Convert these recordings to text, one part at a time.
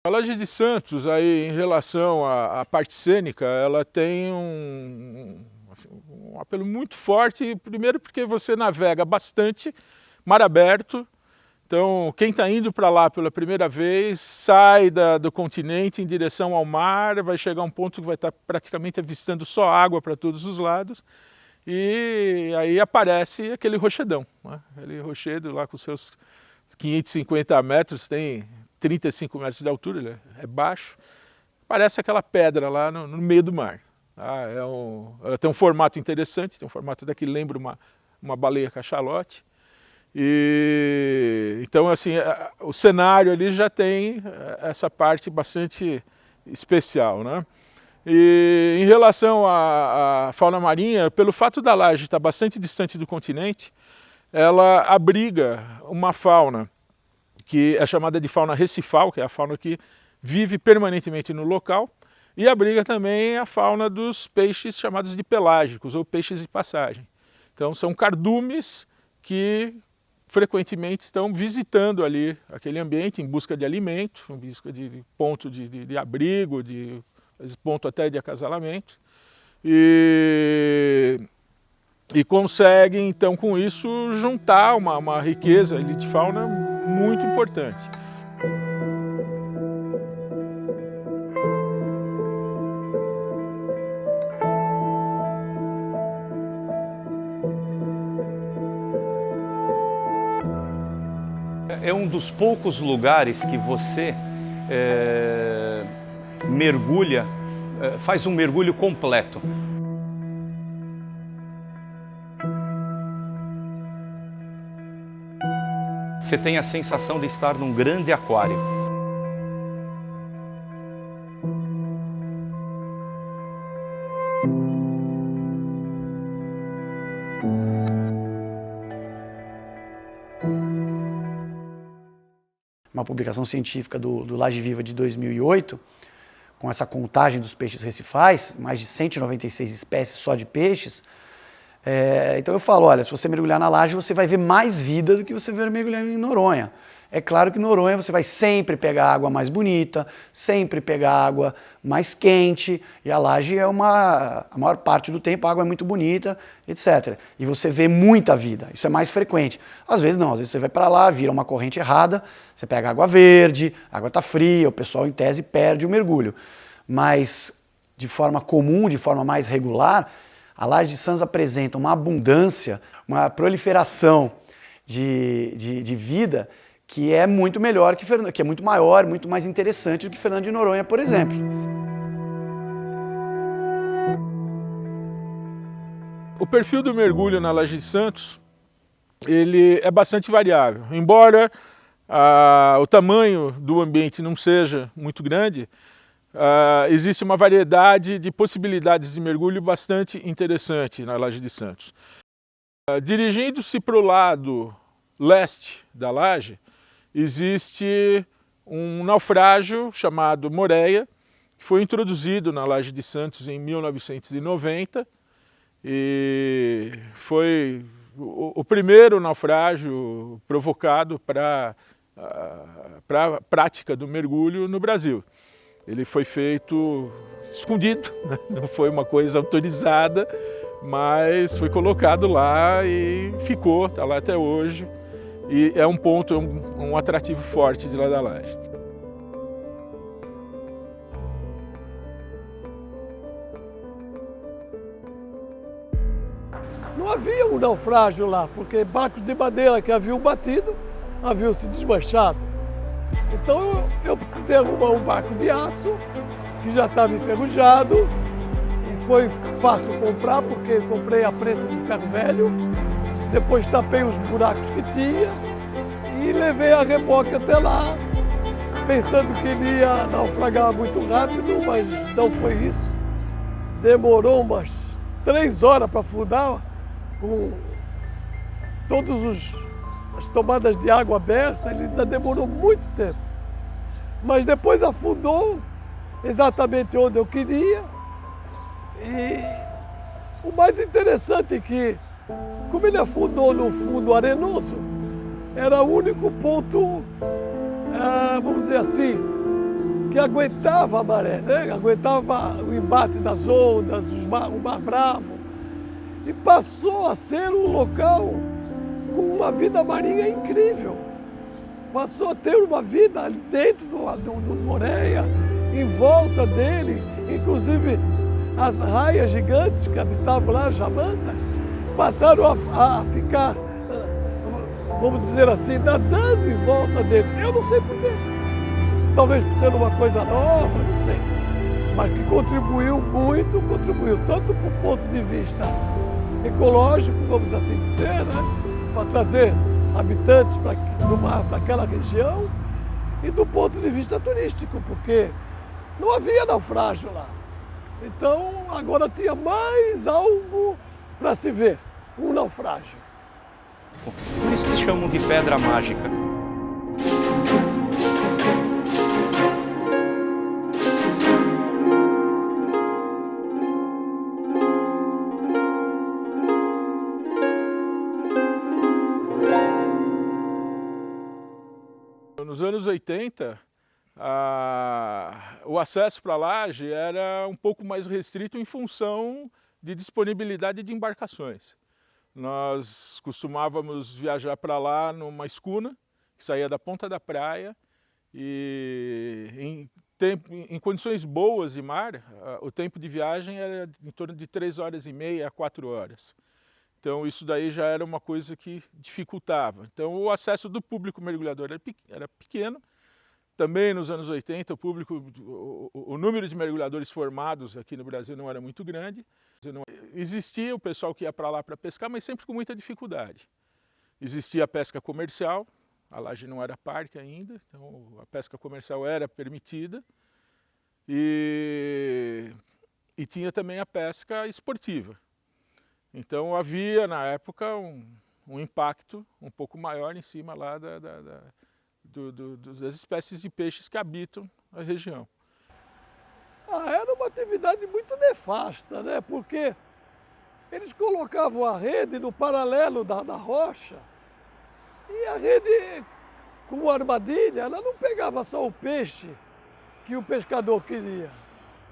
A Laje de Santos, aí, em relação à parte cênica, ela tem um apelo muito forte, primeiro porque você navega bastante, mar aberto. Então, quem está indo para lá pela primeira vez, sai do continente em direção ao mar, vai chegar a um ponto que vai estar praticamente avistando só água para todos os lados, e aí aparece aquele rochedão, né? Aquele rochedo lá com seus 550 metros, tem 35 metros de altura, ele é baixo, parece aquela pedra lá no meio do mar. Ela tem um formato interessante, tem um formato daqui que lembra uma baleia cachalote. Então, assim, o cenário ali já tem essa parte bastante especial, né? E em relação à fauna marinha, pelo fato da laje estar bastante distante do continente, ela abriga uma fauna que é chamada de fauna recifal, que é a fauna que vive permanentemente no local, e abriga também a fauna dos peixes chamados de pelágicos, ou peixes de passagem. Então são cardumes que frequentemente estão visitando ali aquele ambiente em busca de alimento, em busca de ponto de abrigo, de ponto até de acasalamento, e conseguem então com isso juntar uma riqueza ali de fauna muito importante. É um dos poucos lugares que você mergulha, faz um mergulho completo. Você tem a sensação de estar num grande aquário. Uma publicação científica do Laje Viva de 2008, com essa contagem dos peixes recifais, mais de 196 espécies só de peixes. Então eu falo, olha, se você mergulhar na laje, você vai ver mais vida do que você ver mergulhando em Noronha. É claro que em Noronha você vai sempre pegar água mais bonita, sempre pegar água mais quente, e a laje a maior parte do tempo a água é muito bonita, etc. E você vê muita vida, isso é mais frequente. Às vezes não, às vezes você vai para lá, vira uma corrente errada, você pega água verde, a água está fria, o pessoal em tese perde o mergulho. Mas de forma comum, de forma mais regular, a Laje de Santos apresenta uma abundância, uma proliferação de vida que é muito melhor que é muito maior, muito mais interessante do que Fernando de Noronha, por exemplo. O perfil do mergulho na Laje de Santos, ele é bastante variável. Embora o tamanho do ambiente não seja muito grande, existe uma variedade de possibilidades de mergulho bastante interessante na Laje de Santos. Dirigindo-se para o lado leste da laje, existe um naufrágio chamado Moreia, que foi introduzido na Laje de Santos em 1990 e foi o primeiro naufrágio provocado para a prática do mergulho no Brasil. Ele foi feito escondido, né? Não foi uma coisa autorizada, mas foi colocado lá e ficou, está lá até hoje. E é um ponto, um atrativo forte de lá da laje. Não havia um naufrágio lá, porque barcos de madeira que haviam batido, haviam se desmanchado. Então eu precisei arrumar um barco de aço, que já estava enferrujado, e foi fácil comprar, porque comprei a preço de ferro velho. Depois tapei os buracos que tinha e levei a reboque até lá, pensando que ele ia naufragar muito rápido, mas não foi isso. Demorou umas 3 horas para afundar com todas as tomadas de água abertas, ele ainda demorou muito tempo. Mas depois afundou exatamente onde eu queria. E o mais interessante é que, como ele afundou no fundo arenoso, era o único ponto, vamos dizer assim, que aguentava a maré, né? Aguentava o embate das ondas, o mar bravo. E passou a ser um local com uma vida marinha incrível. Passou a ter uma vida ali dentro do Moreia, em volta dele, inclusive as raias gigantes que habitavam lá, as jamantas, passaram a ficar, vamos dizer assim, nadando em volta dele. Eu não sei porquê. Talvez por ser uma coisa nova, não sei. Mas que contribuiu muito, contribuiu tanto do ponto de vista ecológico, vamos assim dizer, né? Para trazer habitantes para aquela região, e do ponto de vista turístico, porque não havia naufrágio lá. Então agora tinha mais algo para se ver, um naufrágio. Por isso que chamam de pedra mágica. Nos anos 80, o acesso para a laje era um pouco mais restrito em função de disponibilidade de embarcações. Nós costumávamos viajar para lá numa escuna, que saía da ponta da praia, e em condições boas de mar, o tempo de viagem era em torno de 3 horas e meia a 4 horas. Então isso daí já era uma coisa que dificultava. Então o acesso do público mergulhador era pequeno. Também nos anos 80 o número de mergulhadores formados aqui no Brasil não era muito grande. Existia o pessoal que ia para lá para pescar, mas sempre com muita dificuldade. Existia a pesca comercial, a laje não era parque ainda, então a pesca comercial era permitida. E tinha também a pesca esportiva. Então havia, na época, um impacto um pouco maior em cima lá das espécies de peixes que habitam a região. Era uma atividade muito nefasta, né? Porque eles colocavam a rede no paralelo da rocha, e a rede, com armadilha, ela não pegava só o peixe que o pescador queria,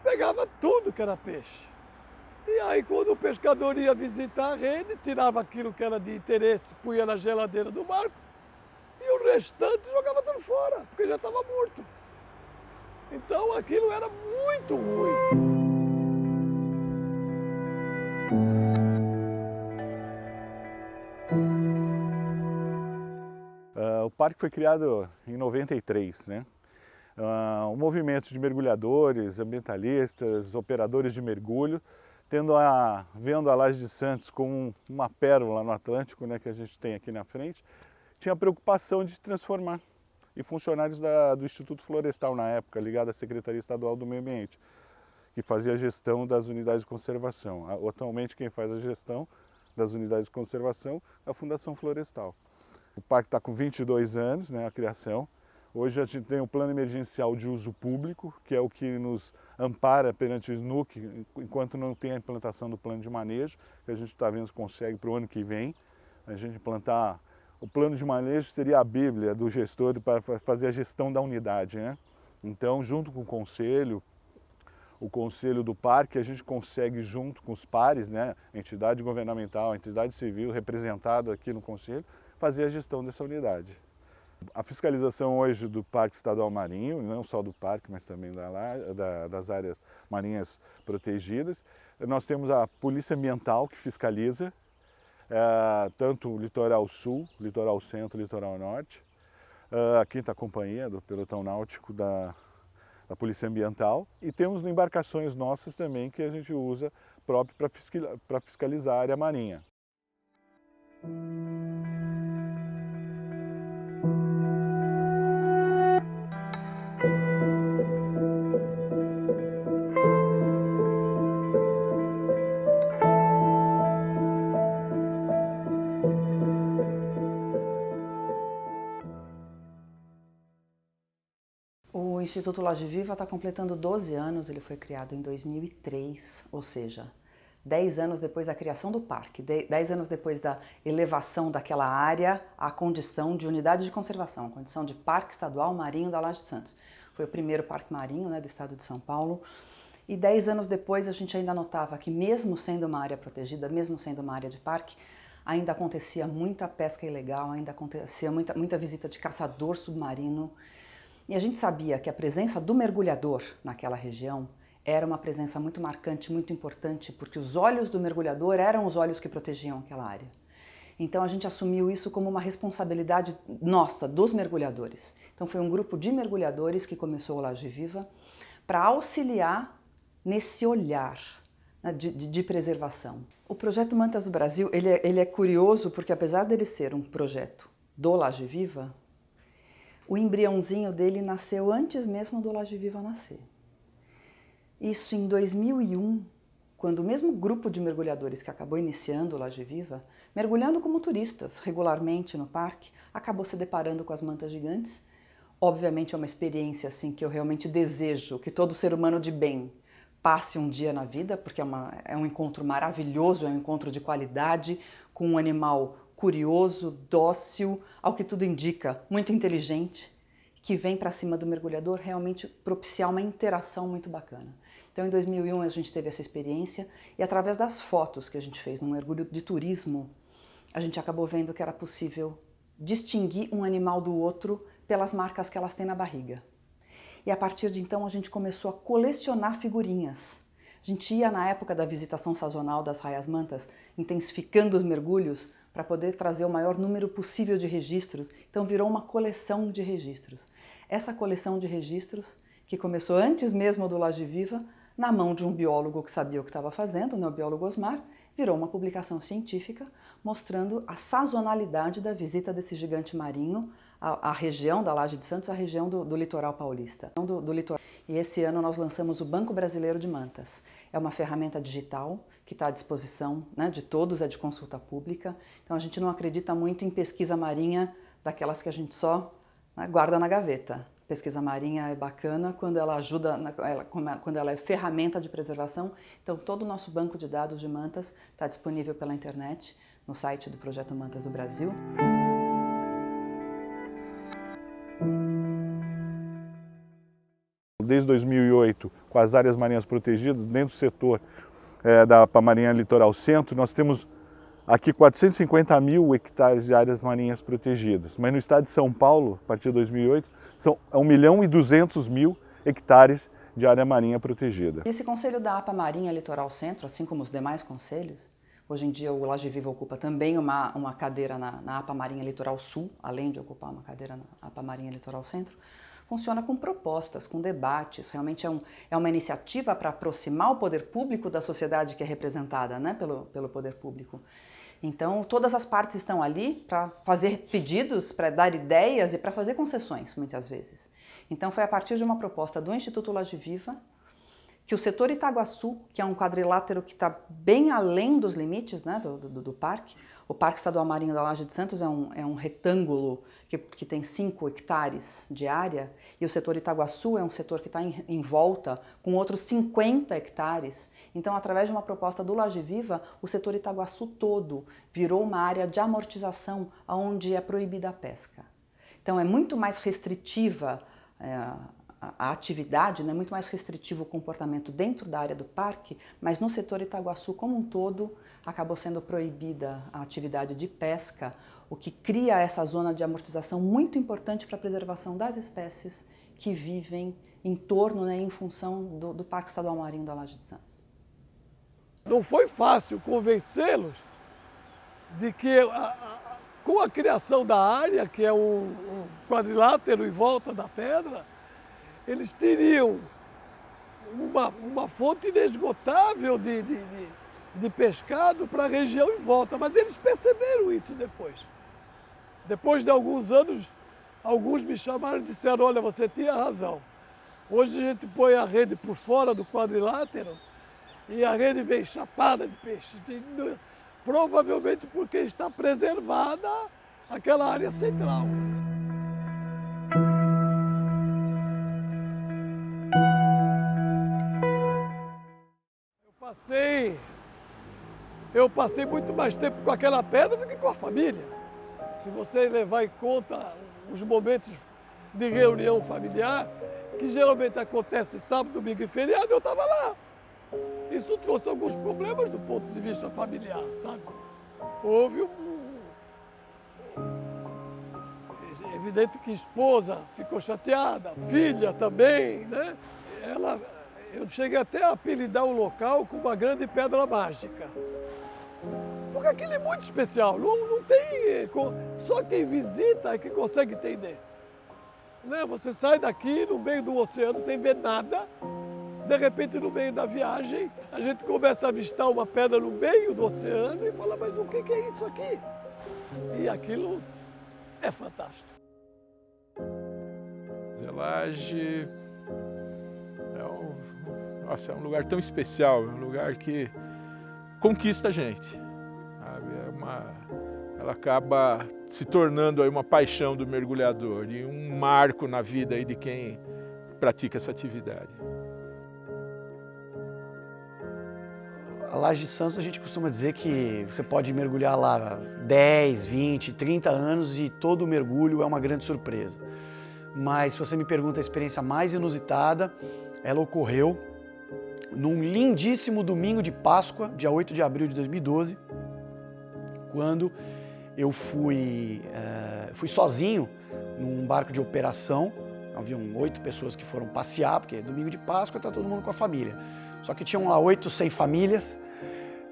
pegava tudo que era peixe. E aí, quando o pescador ia visitar a rede, tirava aquilo que era de interesse, punha na geladeira do barco, e o restante jogava tudo fora, porque já estava morto. Então, aquilo era muito ruim. O parque foi criado em 93, né? Um movimento de mergulhadores, ambientalistas, operadores de mergulho, vendo a Laje de Santos como uma pérola no Atlântico, né, que a gente tem aqui na frente, tinha a preocupação de transformar. E funcionários do Instituto Florestal, na época, ligado à Secretaria Estadual do Meio Ambiente, que fazia a gestão das unidades de conservação. Atualmente, quem faz a gestão das unidades de conservação é a Fundação Florestal. O parque está com 22 anos, né, a criação. Hoje a gente tem o plano emergencial de uso público, que é o que nos ampara perante o SNUC, enquanto não tem a implantação do plano de manejo, que a gente está vendo se consegue para o ano que vem. A gente implantar o plano de manejo seria a bíblia do gestor para fazer a gestão da unidade, né? Então, junto com o conselho do parque, a gente consegue, junto com os pares, né, entidade governamental, entidade civil representada aqui no conselho, fazer a gestão dessa unidade. A fiscalização hoje do Parque Estadual Marinho, não só do parque, mas também das áreas marinhas protegidas. Nós temos a Polícia Ambiental que fiscaliza tanto o litoral sul, litoral centro, litoral norte. A quinta companhia do pelotão náutico da Polícia Ambiental. E temos embarcações nossas também que a gente usa próprio para fiscalizar a área marinha. Instituto Laje Viva está completando 12 anos, ele foi criado em 2003, ou seja, 10 anos depois da criação do parque, 10 anos depois da elevação daquela área à condição de unidade de conservação, a condição de Parque Estadual Marinho da Laje de Santos. Foi o primeiro parque marinho, né, do estado de São Paulo. E 10 anos depois a gente ainda notava que mesmo sendo uma área protegida, mesmo sendo uma área de parque, ainda acontecia muita pesca ilegal, ainda acontecia muita visita de caçador submarino. E a gente sabia que a presença do mergulhador naquela região era uma presença muito marcante, muito importante, porque os olhos do mergulhador eram os olhos que protegiam aquela área. Então a gente assumiu isso como uma responsabilidade nossa, dos mergulhadores. Então foi um grupo de mergulhadores que começou o Laje Viva para auxiliar nesse olhar, né, de preservação. O projeto Mantas do Brasil, ele é curioso porque apesar dele ser um projeto do Laje Viva, o embriãozinho dele nasceu antes mesmo do Laje Viva nascer. Isso em 2001, quando o mesmo grupo de mergulhadores que acabou iniciando o Laje Viva, mergulhando como turistas regularmente no parque, acabou se deparando com as mantas gigantes. Obviamente é uma experiência assim que eu realmente desejo que todo ser humano de bem passe um dia na vida, porque é um encontro maravilhoso, é um encontro de qualidade com um animal curioso, dócil, ao que tudo indica, muito inteligente, que vem para cima do mergulhador realmente propiciar uma interação muito bacana. Então em 2001 a gente teve essa experiência e através das fotos que a gente fez num mergulho de turismo, a gente acabou vendo que era possível distinguir um animal do outro pelas marcas que elas têm na barriga. E a partir de então a gente começou a colecionar figurinhas. A gente ia na época da visitação sazonal das Raias Mantas, intensificando os mergulhos para poder trazer o maior número possível de registros. Então virou uma coleção de registros. Essa coleção de registros, que começou antes mesmo do Laje Viva, na mão de um biólogo que sabia o que estava fazendo, né, o biólogo Osmar, virou uma publicação científica mostrando a sazonalidade da visita desse gigante marinho à região da Laje de Santos, à região do litoral paulista. E esse ano nós lançamos o Banco Brasileiro de Mantas. É uma ferramenta digital que está à disposição, né, de todos, é de consulta pública. Então a gente não acredita muito em pesquisa marinha daquelas que a gente só, né, guarda na gaveta. Pesquisa marinha é bacana quando ela ajuda, quando ela é ferramenta de preservação. Então todo o nosso banco de dados de mantas está disponível pela internet, no site do Projeto Mantas do Brasil. Desde 2008, com as áreas marinhas protegidas, dentro do setor da APA Marinha Litoral Centro, nós temos aqui 450 mil hectares de áreas marinhas protegidas. Mas no estado de São Paulo, a partir de 2008, são 1.200.000 hectares de área marinha protegida. Esse conselho da APA Marinha Litoral Centro, assim como os demais conselhos, hoje em dia o Laje Viva ocupa também uma cadeira na APA Marinha Litoral Sul, além de ocupar uma cadeira na APA Marinha Litoral Centro, funciona com propostas, com debates, realmente é uma iniciativa para aproximar o poder público da sociedade que é representada, né, pelo poder público. Então, todas as partes estão ali para fazer pedidos, para dar ideias e para fazer concessões, muitas vezes. Então, foi a partir de uma proposta do Instituto Laje Viva que o setor Itaguaçu, que é um quadrilátero que está bem além dos limites, né, do parque. O Parque Estadual Marinho da Laje de Santos é um retângulo que tem 5 hectares de área, e o setor Itaguaçu é um setor que está em volta com outros 50 hectares. Então, através de uma proposta do Laje Viva, o setor Itaguaçu todo virou uma área de amortização onde é proibida a pesca. Então, é muito mais restritiva a atividade, né, muito mais restritivo o comportamento dentro da área do parque, mas no setor Itaguaçu como um todo acabou sendo proibida a atividade de pesca, o que cria essa zona de amortização muito importante para a preservação das espécies que vivem em torno, né, em função do Parque Estadual Marinho da Laje de Santos. Não foi fácil convencê-los de que com a criação da área, que é um quadrilátero em volta da pedra, eles teriam uma fonte inesgotável de pescado para a região em volta, mas eles perceberam isso depois. Depois de alguns anos, alguns me chamaram e disseram, olha, você tinha razão. Hoje a gente põe a rede por fora do quadrilátero e a rede vem chapada de peixe. Provavelmente porque está preservada aquela área central. eu passei muito mais tempo com aquela pedra do que com a família. Se você levar em conta os momentos de reunião familiar, que geralmente acontece sábado, domingo e feriado, eu estava lá. Isso trouxe alguns problemas do ponto de vista familiar, sabe? Houve É evidente que a esposa ficou chateada, a filha também, né? Eu cheguei até a apelidar o local com uma grande pedra mágica. Porque aquilo é muito especial, não tem... Só quem visita é que consegue entender. Né? Você sai daqui no meio do oceano sem ver nada, de repente no meio da viagem a gente começa a avistar uma pedra no meio do oceano e fala, mas o que é isso aqui? E aquilo é fantástico. Zelagem é um lugar tão especial, é um lugar que conquista a gente, sabe? Ela acaba se tornando aí uma paixão do mergulhador e um marco na vida aí de quem pratica essa atividade. A Laje de Santos, a gente costuma dizer que você pode mergulhar lá 10, 20, 30 anos e todo mergulho é uma grande surpresa. Mas se você me pergunta a experiência mais inusitada, ela ocorreu num lindíssimo domingo de Páscoa, dia 8 de abril de 2012, quando eu fui sozinho num barco de operação. Haviam 8 pessoas que foram passear, porque domingo de Páscoa está todo mundo com a família. Só que tinham lá 8 sem famílias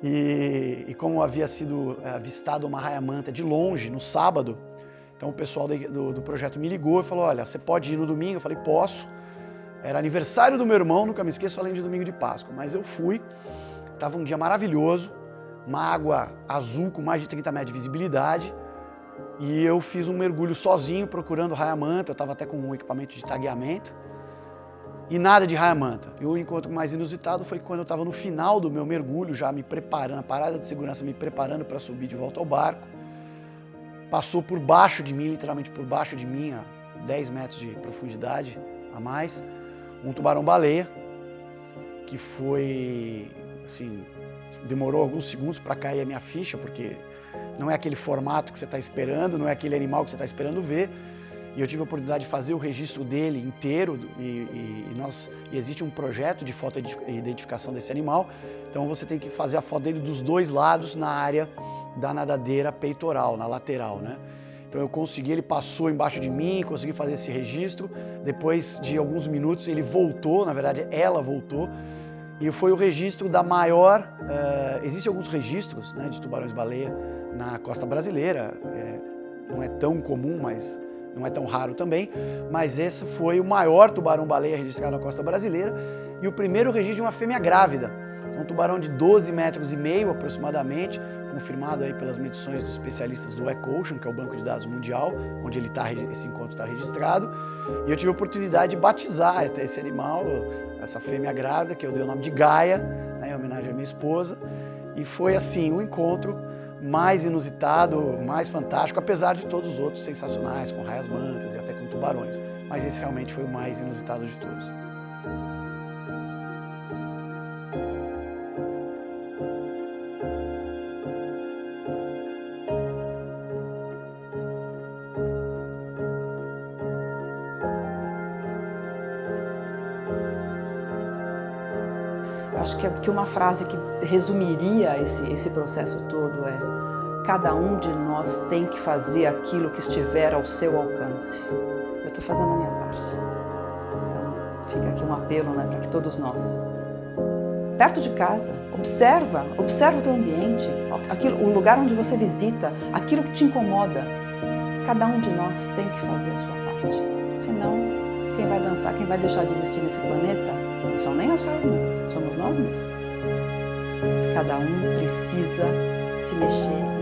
e como havia sido avistado uma raia-manta de longe no sábado, então o pessoal do projeto me ligou e falou, olha, você pode ir no domingo? Eu falei, posso. Era aniversário do meu irmão, nunca me esqueço, além de domingo de Páscoa. Mas eu fui, estava um dia maravilhoso, uma água azul com mais de 30 metros de visibilidade, e eu fiz um mergulho sozinho procurando raia-manta, eu estava até com um equipamento de tagueamento, e nada de raia-manta. E o encontro mais inusitado foi quando eu estava no final do meu mergulho, já me preparando, a parada de segurança me preparando para subir de volta ao barco, passou por baixo de mim, literalmente por baixo de mim, a 10 metros de profundidade a mais, um tubarão-baleia, que foi, assim, demorou alguns segundos para cair a minha ficha, porque não é aquele formato que você está esperando, não é aquele animal que você está esperando ver. E eu tive a oportunidade de fazer o registro dele inteiro e existe um projeto de fotoidentificação desse animal. Então você tem que fazer a foto dele dos dois lados na área da nadadeira peitoral, na lateral, né? Então eu consegui, ele passou embaixo de mim, consegui fazer esse registro. Depois de alguns minutos ele voltou, na verdade ela voltou. E foi o registro da maior... Existem alguns registros, né, de tubarões-baleia na costa brasileira. Não é tão comum, mas não é tão raro também. Mas esse foi o maior tubarão-baleia registrado na costa brasileira e o primeiro registro de uma fêmea grávida. Um tubarão de 12,5 metros aproximadamente, confirmado aí pelas medições dos especialistas do EcoOcean, que é o banco de dados mundial, onde esse encontro está registrado. E eu tive a oportunidade de batizar até esse animal, essa fêmea grávida, que eu dei o nome de Gaia, né, em homenagem à minha esposa. E foi assim, o encontro mais inusitado, mais fantástico, apesar de todos os outros sensacionais, com raias-mantas e até com tubarões. Mas esse realmente foi o mais inusitado de todos. Acho que uma frase que resumiria esse processo todo é: cada um de nós tem que fazer aquilo que estiver ao seu alcance. Eu estou fazendo a minha parte. Então, fica aqui um apelo, né, para que todos nós, perto de casa, observa o teu ambiente, o lugar onde você visita, aquilo que te incomoda. Cada um de nós tem que fazer a sua parte. Senão, quem vai dançar, quem vai deixar de existir nesse planeta, não são nem as raias-mantas, somos nós mesmos. Cada um precisa se mexer